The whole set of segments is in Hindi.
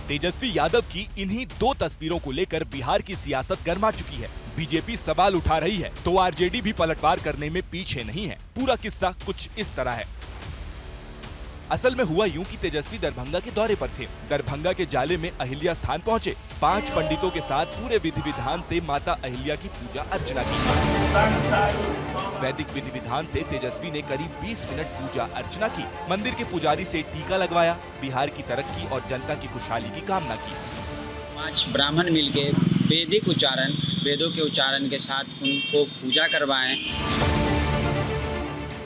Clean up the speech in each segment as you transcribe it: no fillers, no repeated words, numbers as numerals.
तेजस्वी यादव की इन्हीं 2 तस्वीरों को लेकर बिहार की सियासत गर्मा चुकी है। बीजेपी सवाल उठा रही है तो आरजेडी भी पलटवार करने में पीछे नहीं है। पूरा किस्सा कुछ इस तरह है। असल में हुआ यूं कि तेजस्वी दरभंगा के दौरे पर थे। दरभंगा के जाले में अहिल्या स्थान पहुंचे। 5 पंडितों के साथ पूरे विधि विधान से माता अहिल्या की पूजा अर्चना की। वैदिक विधि विधान से तेजस्वी ने करीब 20 मिनट पूजा अर्चना की। मंदिर के पुजारी से टीका लगवाया। बिहार की तरक्की और जनता की खुशहाली की कामना की। 5 ब्राह्मण मिलके वैदिक उच्चारण, वेदों के उच्चारण के साथ उनको पूजा करवाएं।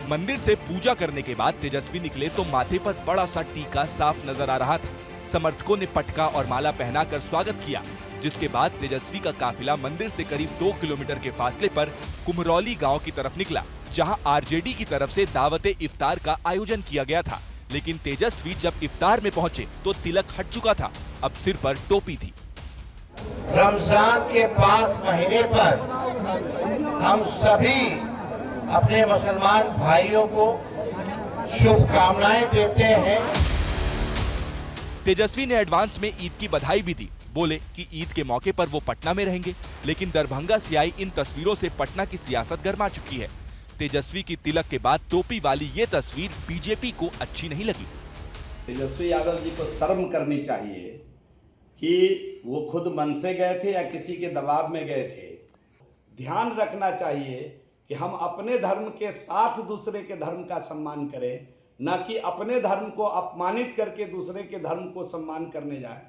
मंदिर से पूजा करने के बाद तेजस्वी निकले तो माथे पर बड़ा सा टीका साफ नजर आ रहा था। समर्थकों ने पटका और माला पहनाकर स्वागत किया, जिसके बाद तेजस्वी का काफिला मंदिर से करीब 2 किलोमीटर के फासले पर कुम्हरौली गांव की तरफ निकला, जहां आरजेडी की तरफ से दावते इफ्तार का आयोजन किया गया था। लेकिन तेजस्वी जब इफ्तार में पहुंचे तो तिलक हट चुका था, अब सिर पर टोपी थी। रमजान के 5 महीने पर हम सभी अपने मुसलमान भाइयों को शुभकामनाएं देते हैं। तेजस्वी ने एडवांस में ईद की बधाई भी दी। बोले कि ईद के मौके पर वो पटना में रहेंगे, लेकिन दरभंगा से आई इन तस्वीरों से पटना की सियासत गर्मा चुकी है। तेजस्वी की तिलक के बाद टोपी वाली ये तस्वीर बीजेपी को अच्छी नहीं लगी। तेजस्वी यादव जी को शर्म करनी चाहिए कि वो खुद मन से गए थे या किसी के दबाव में गए थे। ध्यान रखना चाहिए कि हम अपने धर्म के साथ दूसरे के धर्म का सम्मान करें, न कि अपने धर्म को अपमानित करके दूसरे के धर्म को सम्मान करने जाए।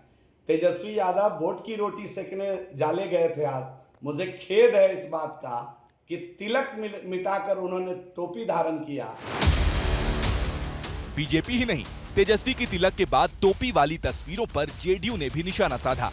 तेजस्वी यादव वोट की रोटी सेकने जाले गए थे। आज मुझे खेद है इस बात का कि तिलक मिटाकर उन्होंने टोपी धारण किया। बीजेपी ही नहीं, तेजस्वी की तिलक के बाद टोपी वाली तस्वीरों पर जेडीयू ने भी निशाना साधा।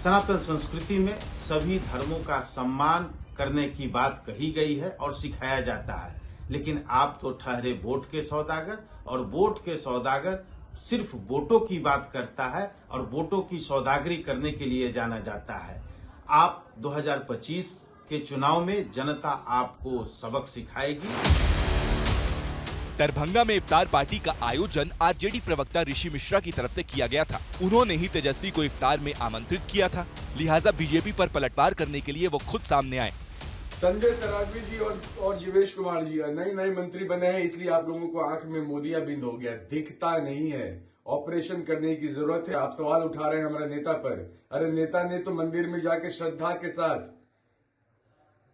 सनातन संस्कृति में सभी धर्मों का सम्मान करने की बात कही गई है और सिखाया जाता है, लेकिन आप तो ठहरे वोट के सौदागर, और वोट के सौदागर सिर्फ वोटों की बात करता है और वोटों की सौदागरी करने के लिए जाना जाता है। आप 2025 के चुनाव में जनता आपको सबक सिखाएगी। दरभंगा में इफ्तार पार्टी का आयोजन आरजेडी प्रवक्ता ऋषि मिश्रा की तरफ से किया गया था। उन्होंने ही तेजस्वी को इफ्तार में आमंत्रित किया था, लिहाजा बीजेपी पर पलटवार करने के लिए वो खुद सामने आए। संजय सरावगी जी और जीवेश कुमार जी नए मंत्री बने हैं, इसलिए आप लोगों को आंख में मोतिया बिंद हो गया, दिखता नहीं है। ऑपरेशन करने की जरूरत है। आप सवाल उठा रहे हैं हमारे नेता पर। अरे नेता ने तो मंदिर में जाके श्रद्धा के साथ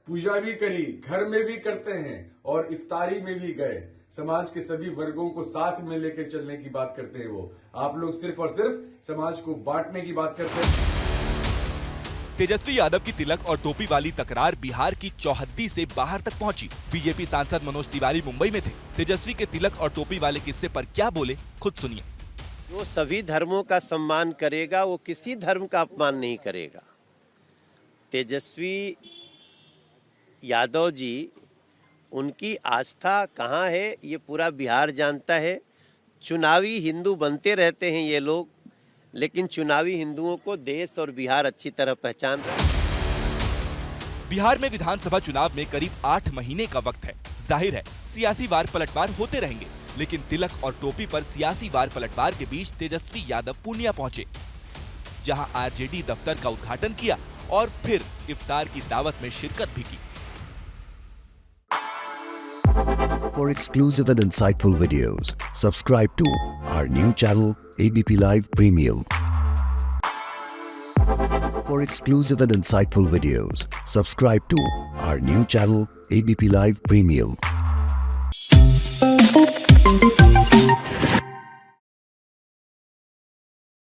पूजा भी करी, घर में भी करते हैं और इफ्तारी में भी गए। समाज के सभी वर्गों को साथ में लेकर चलने की बात करते हैं वो। आप लोग सिर्फ और सिर्फ समाज को बांटने की बात करते हैं। तेजस्वी यादव की तिलक और टोपी वाली तकरार बिहार की चौहद्दी से बाहर तक पहुंची। बीजेपी सांसद मनोज तिवारी मुंबई में थे। तेजस्वी के तिलक और टोपी वाले किस्से पर क्या बोले, खुद सुनिए। वो सभी धर्मों का सम्मान करेगा, वो किसी धर्म का अपमान नहीं करेगा। तेजस्वी यादव जी, उनकी आस्था कहाँ है ये पूरा बिहार जानता है। चुनावी हिंदू बनते रहते हैं ये लोग, लेकिन चुनावी हिंदुओं को देश और बिहार अच्छी तरह पहचान रहा है। बिहार में विधानसभा चुनाव में करीब 8 महीने का वक्त है। जाहिर है सियासी वार पलटवार होते रहेंगे, लेकिन तिलक और टोपी पर सियासी वार पलटवार के बीच तेजस्वी यादव पूर्णिया पहुंचे, जहां आरजेडी दफ्तर का उद्घाटन किया और फिर इफ्तार की दावत में शिरकत भी की। For exclusive and insightful videos, subscribe to our new channel ABP Live Premium. For exclusive and insightful videos, subscribe to our new channel ABP Live Premium.